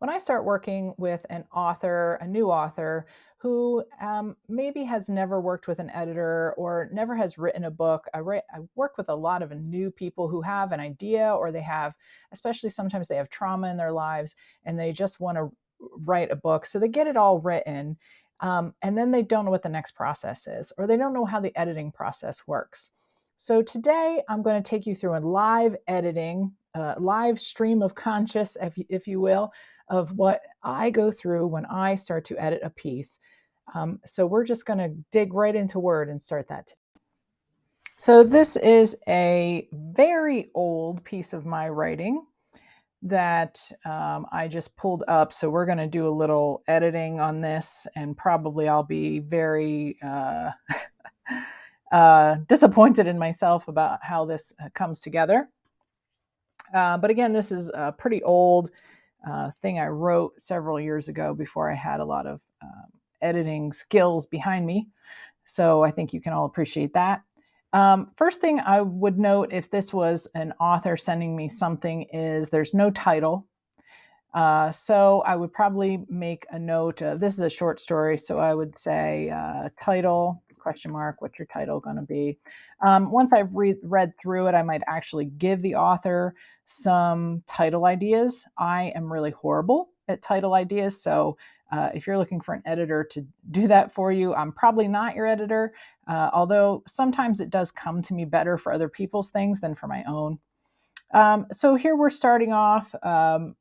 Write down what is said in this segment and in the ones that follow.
when I start working with an author, a new author who maybe has never worked with an editor or never has written a book, I work with a lot of new people who have an idea, or they have, especially sometimes they have trauma in their lives and they just want to write a book. So they get it all written. And then they don't know what the next process is, or they don't know how the editing process works. So today I'm going to take you through a live editing, live stream of conscious, if you will, of what I go through when I start to edit a piece. So we're just going to dig right into Word and start that today. So this is a very old piece of my writing that I just pulled up. So we're going to do a little editing on this, and probably I'll be very disappointed in myself about how this comes together. But again, this is a pretty old thing I wrote several years ago before I had a lot of editing skills behind me. So I think you can all appreciate that. First thing I would note, if this was an author sending me something, is there's no title. So I would probably make a note of, this is a short story, so I would say title, question mark, what's your title going to be? Once I've read through it, I might actually give the author some title ideas. I am really horrible at title ideas, so if you're looking for an editor to do that for you, I'm probably not your editor, although sometimes it does come to me better for other people's things than for my own. So here we're starting off.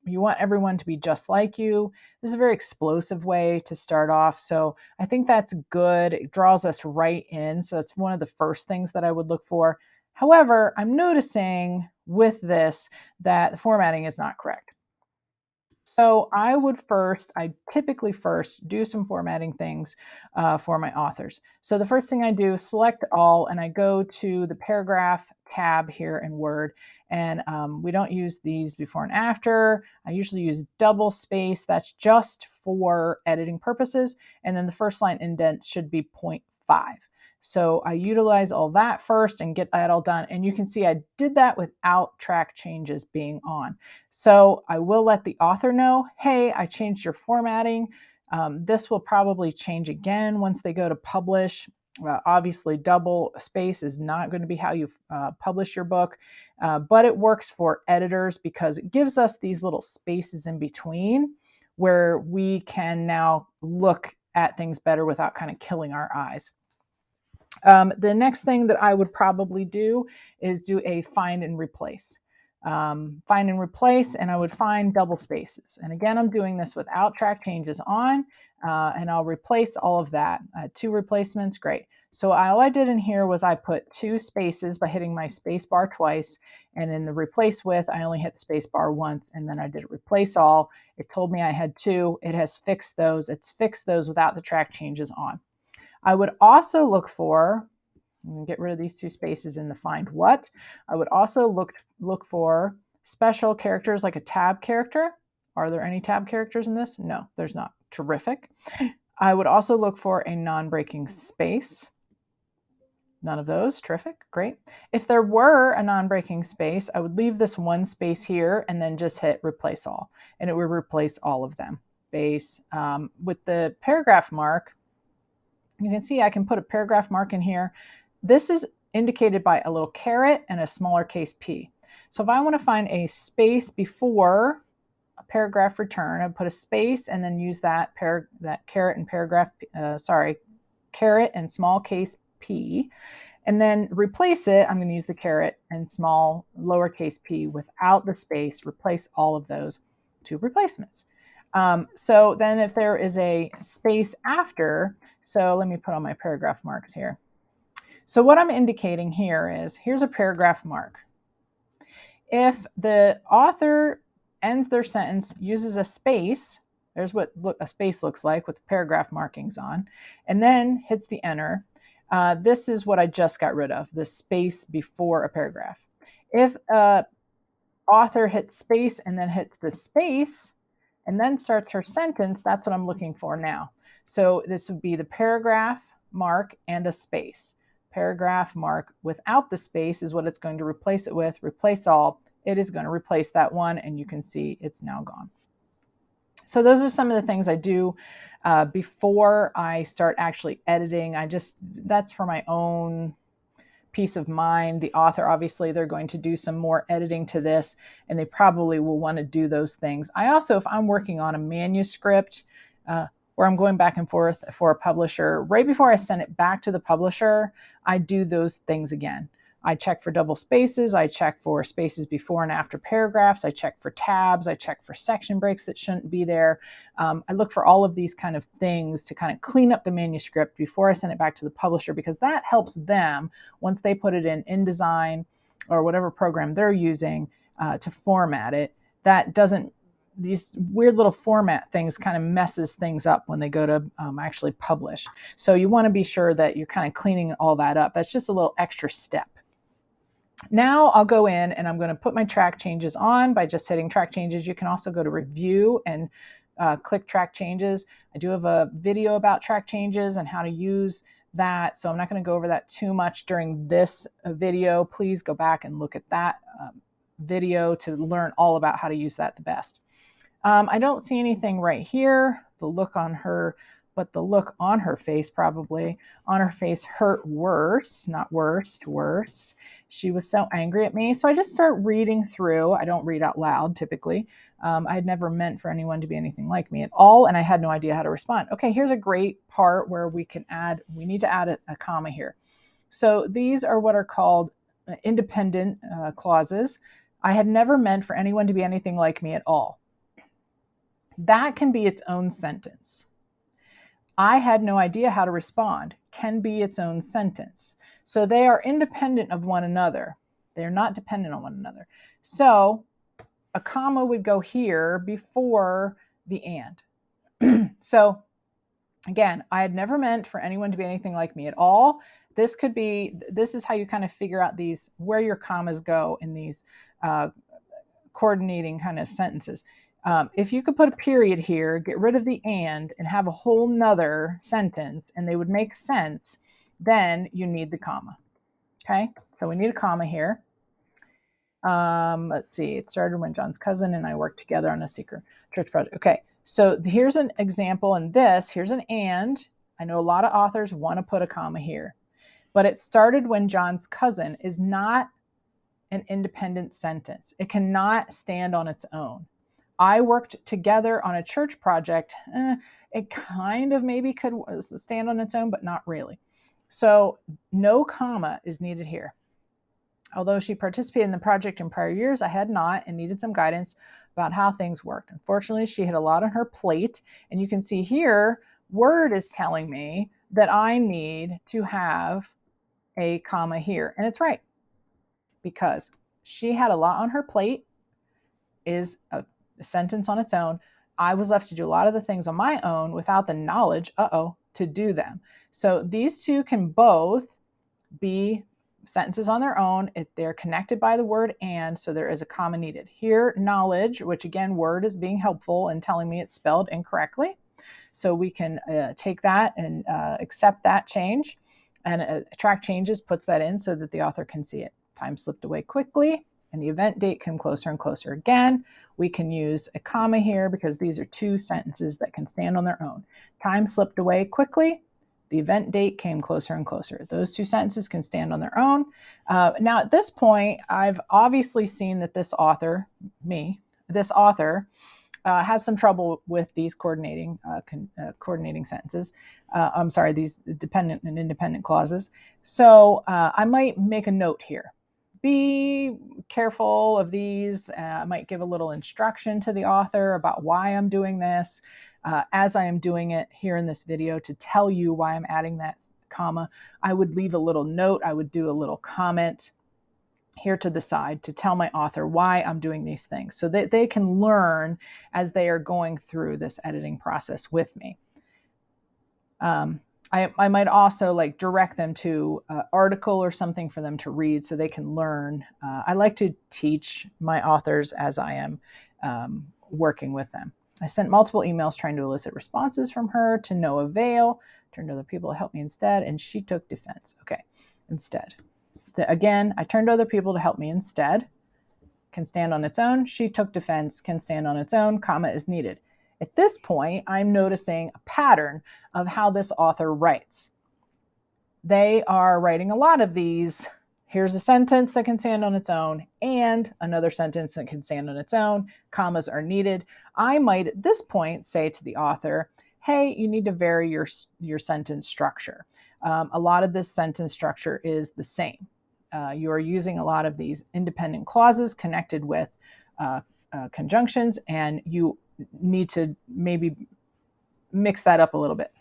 You want everyone to be just like you. This is a very explosive way to start off. So I think that's good. It draws us right in. So that's one of the first things that I would look for. However, I'm noticing with this that the formatting is not correct. So I typically first do some formatting things for my authors. So the first thing I do, select all, and I go to the paragraph tab here in Word. And we don't use these before and after. I usually use double space. That's just for editing purposes. And then the first line indent should be 0.5. So I utilize all that first and get that all done. And you can see I did that without track changes being on. So I will let the author know, hey, I changed your formatting. This will probably change again once they go to publish. Obviously, double space is not going to be how you publish your book, but it works for editors because it gives us these little spaces in between where we can now look at things better without kind of killing our eyes. The next thing that I would probably do is do a find and replace. Find and replace, and I would find double spaces. And again, I'm doing this without track changes on, and I'll replace all of that. 2 replacements, great. So all I did in here was I put 2 spaces by hitting my space bar twice, and in the replace with, I only hit space bar once, and then I did replace all. It told me I had 2. It has fixed those. It's fixed those without the track changes on. I would also look for, I'm going to get rid of these 2 spaces in the find what. I would also look for special characters like a tab character. Are there any tab characters in this? No, there's not. Terrific. I would also look for a non-breaking space. None of those. Terrific. Great. If there were a non-breaking space, I would leave this 1 space here and then just hit replace all, and it would replace all of them. Base. With the paragraph mark, you can see I can put a paragraph mark in here. This is indicated by a little caret and a smaller case p. So if I want to find a space before a paragraph return, I put a space and then use that caret and paragraph, caret and small case p, and then replace it. I'm going to use the caret and small lowercase p without the space, replace all of those 2 replacements. So then if there is a space after, so let me put on my paragraph marks here. So what I'm indicating here is, here's a paragraph mark. If the author ends their sentence, uses a space, there's what a space looks like with paragraph markings on, and then hits the enter, this is what I just got rid of, the space before a paragraph. If an author hits space and then hits the space, and then starts her sentence, that's what I'm looking for now. So this would be the paragraph mark and a space. Paragraph mark without the space is what it's going to replace it with. Replace all. It is going to replace that one, and you can see it's now gone. So those are some of the things I do before I start actually editing. That's for my own peace of mind. The author, obviously, they're going to do some more editing to this, and they probably will want to do those things. I also, if I'm working on a manuscript where I'm going back and forth for a publisher, right before I send it back to the publisher, I do those things again. I check for double spaces. I check for spaces before and after paragraphs. I check for tabs. I check for section breaks that shouldn't be there. I look for all of these kind of things to kind of clean up the manuscript before I send it back to the publisher, because that helps them, once they put it in InDesign or whatever program they're using to format it, that doesn't, these weird little format things kind of messes things up when they go to actually publish. So you want to be sure that you're kind of cleaning all that up. That's just a little extra step. Now I'll go in and I'm going to put my track changes on by just hitting track changes. You can also go to review and click track changes. I do have a video about track changes and how to use that, so I'm not going to go over that too much during this video. Please go back and look at that video to learn all about how to use that the best. I don't see anything right here. The look on her, but the look on her face, probably on her face, hurt worse, not worst, worse. She was so angry at me. So I just start reading through. I don't read out loud typically. I had never meant for anyone to be anything like me at all, and I had no idea how to respond. Okay, here's a great part where we need to add a comma here. So these are what are called independent clauses. I had never meant for anyone to be anything like me at all. That can be its own sentence. I had no idea how to respond can be its own sentence. So they are independent of one another. They're not dependent on one another. So a comma would go here before the and. So again, I had never meant for anyone to be anything like me at all. This is how you kind of figure out where your commas go in these coordinating kind of sentences. If you could put a period here, get rid of the and have a whole nother sentence and they would make sense, then you need the comma. Okay, so we need a comma here. Let's see, it started when John's cousin and I worked together on a secret church project. Okay, so here's an example in this. Here's an and. I know a lot of authors want to put a comma here, but it started when John's cousin is not an independent sentence. It cannot stand on its own. I worked together on a church project. It kind of maybe could stand on its own, but not really. So no comma is needed here. Although she participated in the project in prior years, I had not and needed some guidance about how things worked. Unfortunately, she had a lot on her plate. And you can see here, Word is telling me that I need to have a comma here. And it's right, because she had a lot on her plate is a sentence on its own. I was left to do a lot of the things on my own without the knowledge, to do them. So these two can both be sentences on their own if they're connected by the word and, so there is a comma needed. Here, knowledge, which again, Word is being helpful and telling me it's spelled incorrectly. So we can take that and accept that change, and track changes puts that in so that the author can see it. Time slipped away quickly, and the event date came closer and closer. Again, we can use a comma here because these are two sentences that can stand on their own. Time slipped away quickly. The event date came closer and closer. Those two sentences can stand on their own. Now, at this point, I've obviously seen that this author has some trouble with these coordinating sentences. These dependent and independent clauses. So I might make a note here. Be careful of these. I might give a little instruction to the author about why I'm doing this as I am doing it here in this video to tell you why I'm adding that comma. I would leave a little note. I would do a little comment here to the side to tell my author why I'm doing these things so that they can learn as they are going through this editing process with me. I might also direct them to an article or something for them to read so they can learn. I like to teach my authors as I am working with them. I sent multiple emails trying to elicit responses from her to no avail. Turned to other people to help me instead, and she took defense. Okay, instead. Again, I turned to other people to help me instead. Can stand on its own. She took defense, can stand on its own, comma is needed. At this point, I'm noticing a pattern of how this author writes. They are writing a lot of these. Here's a sentence that can stand on its own and another sentence that can stand on its own. Commas are needed. I might at this point say to the author, hey, you need to vary your sentence structure. A lot of this sentence structure is the same. You are using a lot of these independent clauses connected with conjunctions, and you need to maybe mix that up a little bit.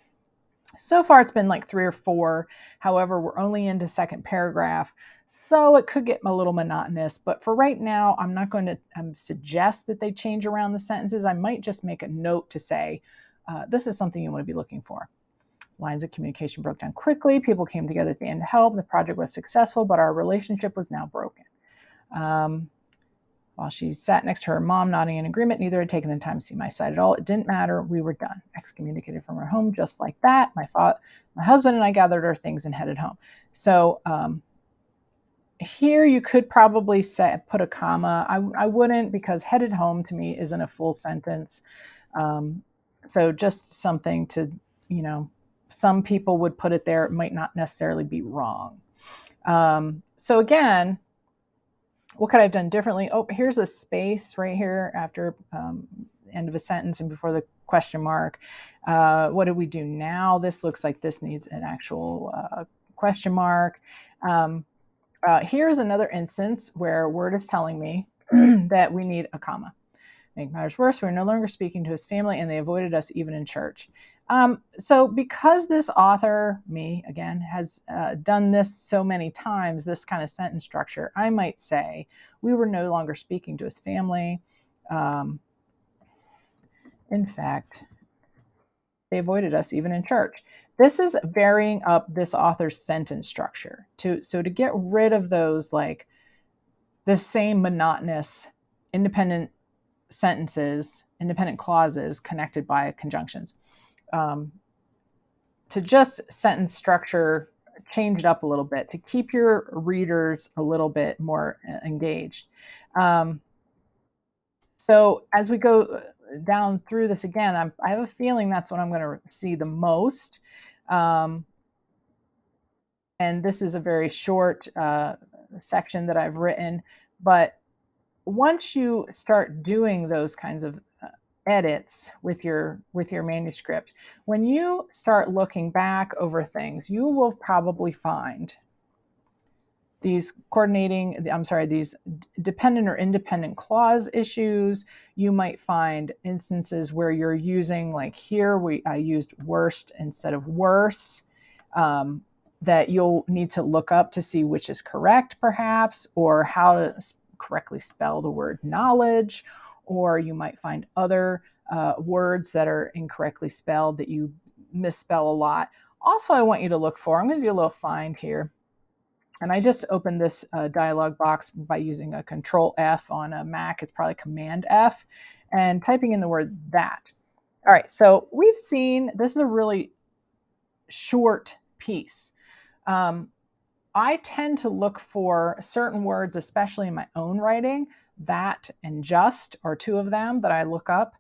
So far, it's been like 3 or 4. However, we're only into second paragraph, so it could get a little monotonous. But for right now, I'm not going to suggest that they change around the sentences. I might just make a note to say, this is something you want to be looking for. Lines of communication broke down quickly. People came together at the end to help. The project was successful, but our relationship was now broken. While she sat next to her mom, nodding in agreement, neither had taken the time to see my side at all. It didn't matter. We were done. Excommunicated from her home just like that. My husband and I gathered our things and headed home. So here you could probably put a comma. I wouldn't, because headed home to me isn't a full sentence. So just something to, some people would put it there. It might not necessarily be wrong. So again, what could I have done differently? Oh, here's a space right here after end of a sentence and before the question mark. What do we do now? This looks like this needs an actual question mark. Here's another instance where Word is telling me that we need a comma. Make matters worse, we're no longer speaking to his family, and they avoided us even in church. So because this author, me again, has done this so many times, this kind of sentence structure, I might say we were no longer speaking to his family. In fact, they avoided us even in church. This is varying up this author's sentence structure to get rid of those, like the same monotonous independent sentences, independent clauses connected by conjunctions. To just sentence structure, change it up a little bit to keep your readers a little bit more engaged. So as we go down through this again, I have a feeling that's what I'm going to see the most. And this is a very short section that I've written, but once you start doing those kinds of edits with your manuscript, when you start looking back over things, you will probably find these these dependent or independent clause issues. You might find instances where you're using, like here, I used worst instead of worse, that you'll need to look up to see which is correct, perhaps, or how to correctly spell the word knowledge. Or you might find other words that are incorrectly spelled that you misspell a lot. Also, I want you to look for, I'm going to do a little find here. And I just opened this dialog box by using a Control F on a Mac. It's probably Command F, and typing in the word that. All right, so we've seen, this is a really short piece. I tend to look for certain words, especially in my own writing. That and just are two of them that I look up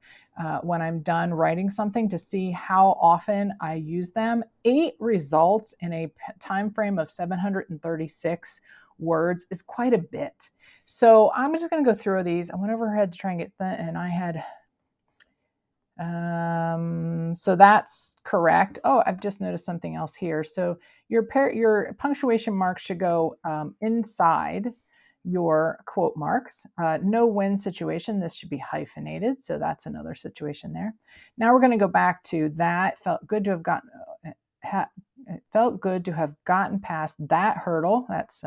when I'm done writing something to see how often I use them. 8 results in a time frame of 736 words is quite a bit. So I'm just going to go through these. I went overhead to try and get that, and I had so that's correct. Oh, I've just noticed something else here. So your punctuation marks should go inside your quote marks. No when situation, this should be hyphenated. So that's another situation there. Now we're going to go back to that. Felt good to have gotten, it felt good to have gotten past that hurdle. That's,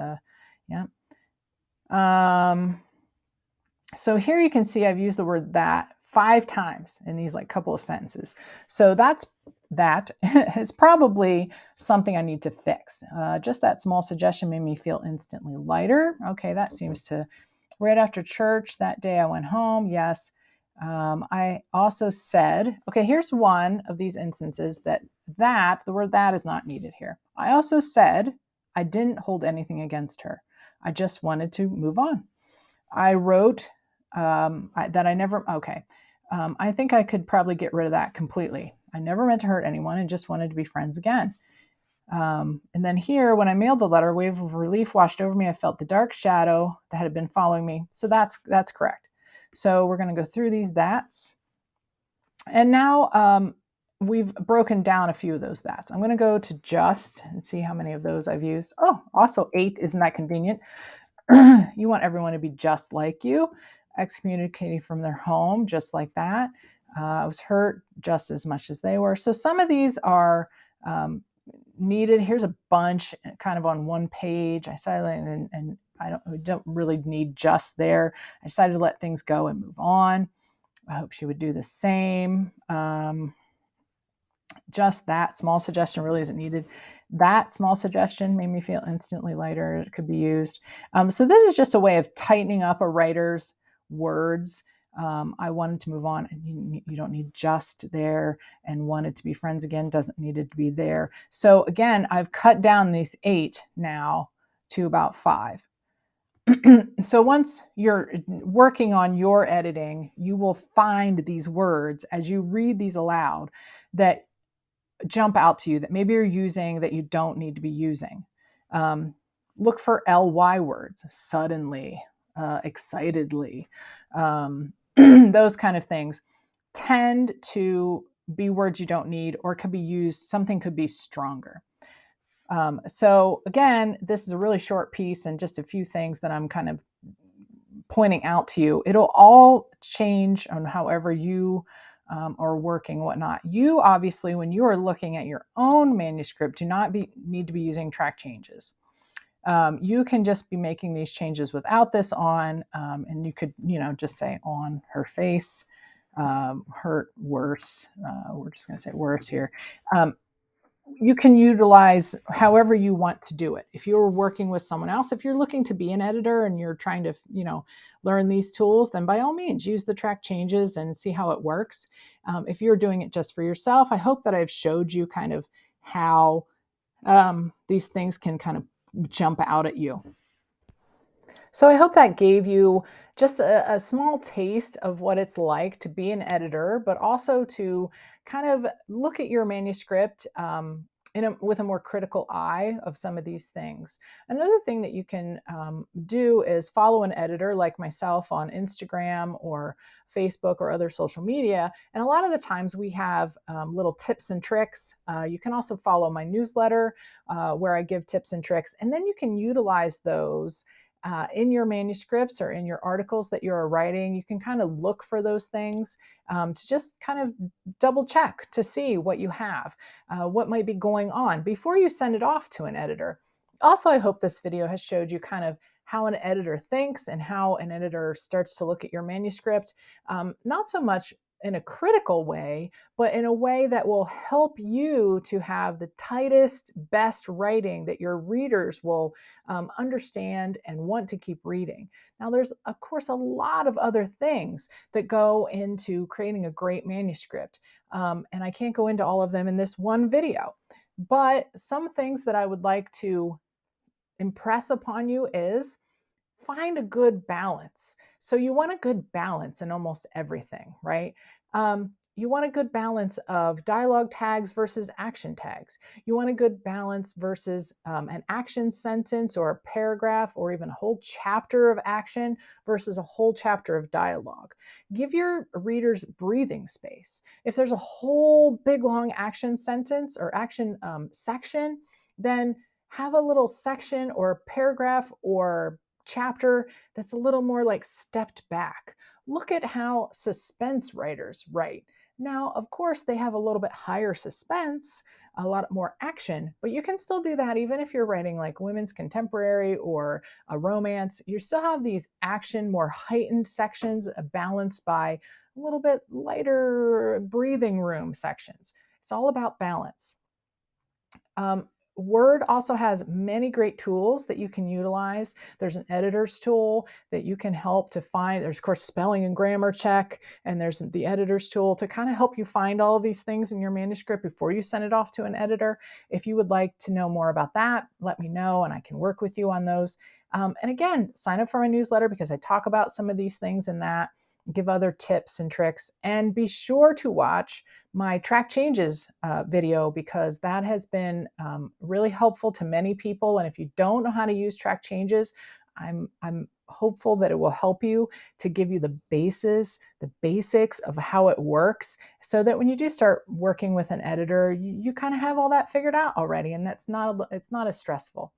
yeah. So here you can see I've used the word that 5 times in these like couple of sentences. So that is probably something I need to fix. Just that small suggestion made me feel instantly lighter. Okay, that seems to, right after church that day I went home. Yes. I also said, okay, here's one of these instances that the word that is not needed here. I also said I didn't hold anything against her. I just wanted to move on. I wrote that I never, okay. I think I could probably get rid of that completely. I never meant to hurt anyone and just wanted to be friends again. And then here, when I mailed the letter, a wave of relief washed over me. I felt the dark shadow that had been following me. So that's correct. So we're going to go through these that's. And now we've broken down a few of those that's. I'm going to go to just and see how many of those I've used. Oh, also 8. Isn't that convenient? You want everyone to be just like you. Excommunicating from their home, just like that. I was hurt just as much as they were. So some of these are needed. Here's a bunch kind of on one page. I decided, and we don't really need just there. I decided to let things go and move on. I hope she would do the same. Just that small suggestion really isn't needed. That small suggestion made me feel instantly lighter. It could be used. So this is just a way of tightening up a writer's words. I wanted to move on. You don't need just there, and wanted to be friends again doesn't need it to be there. So again, I've cut down these 8 now to about 5. So once you're working on your editing, you will find these words as you read these aloud that jump out to you that maybe you're using that you don't need to be using. Look for ly words, suddenly, excitedly, those kind of things tend to be words you don't need, or could be used, something could be stronger. So again, this is a really short piece and just a few things that I'm kind of pointing out to you. It'll all change on however you are working, whatnot. You obviously, when you are looking at your own manuscript, do not need to be using track changes. You can just be making these changes without this on, and you could, just say on her face, hurt worse. We're just going to say worse here. You can utilize however you want to do it. If you're working with someone else, if you're looking to be an editor and you're trying to, learn these tools, then by all means use the track changes and see how it works. If you're doing it just for yourself, I hope that I've showed you kind of how these things can kind of jump out at you. So I hope that gave you just a small taste of what it's like to be an editor, but also to kind of look at your manuscript with a more critical eye of some of these things. Another thing that you can do is follow an editor like myself on Instagram or Facebook or other social media. And a lot of the times we have little tips and tricks. You can also follow my newsletter where I give tips and tricks, and then you can utilize those in your manuscripts or in your articles that you're writing. You can kind of look for those things to just kind of double check to see what you have, what might be going on before you send it off to an editor. Also, I hope this video has showed you kind of how an editor thinks and how an editor starts to look at your manuscript, not so much in a critical way, but in a way that will help you to have the tightest, best writing that your readers will understand and want to keep reading. Now, there's, of course, a lot of other things that go into creating a great manuscript, and I can't go into all of them in this one video. But some things that I would like to impress upon you is find a good balance. So you want a good balance in almost everything, right? You want a good balance of dialogue tags versus action tags. You want a good balance versus an action sentence or a paragraph or even a whole chapter of action versus a whole chapter of dialogue. Give your readers breathing space. If there's a whole big long action sentence or action section, then have a little section or paragraph or chapter that's a little more like stepped back. Look at how suspense writers write. Now, of course, they have a little bit higher suspense, a lot more action, but you can still do that even if you're writing like women's contemporary or a romance. You still have these action, more heightened sections balanced by a little bit lighter breathing room sections. It's all about balance. Word also has many great tools that you can utilize. There's an editor's tool that you can help to find. There's, of course, spelling and grammar check, and there's the editor's tool to kind of help you find all of these things in your manuscript before you send it off to an editor. If you would like to know more about that, let me know, and I can work with you on those. And again, sign up for my newsletter because I talk about some of these things in that. give other tips and tricks. And be sure to watch my track changes video, because that has been really helpful to many people. And if you don't know how to use track changes, I'm hopeful that it will help you to give you the basics of how it works, so that when you do start working with an editor, you kind of have all that figured out already, and it's not as stressful.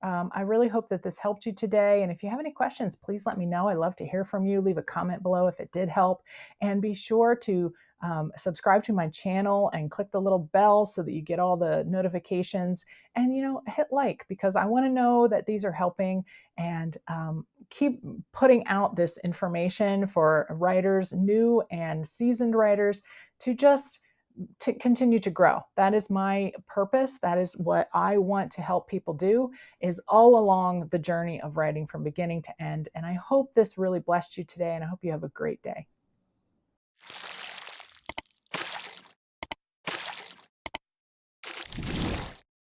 I really hope that this helped you today. And if you have any questions, please let me know. I love to hear from you. Leave a comment below if it did help. And be sure to subscribe to my channel and click the little bell so that you get all the notifications. And, hit like, because I want to know that these are helping, and keep putting out this information for writers, new and seasoned writers, to continue to grow. That is my purpose. That is what I want to help people do, is all along the journey of writing from beginning to end. And I hope this really blessed you today, and I hope you have a great day.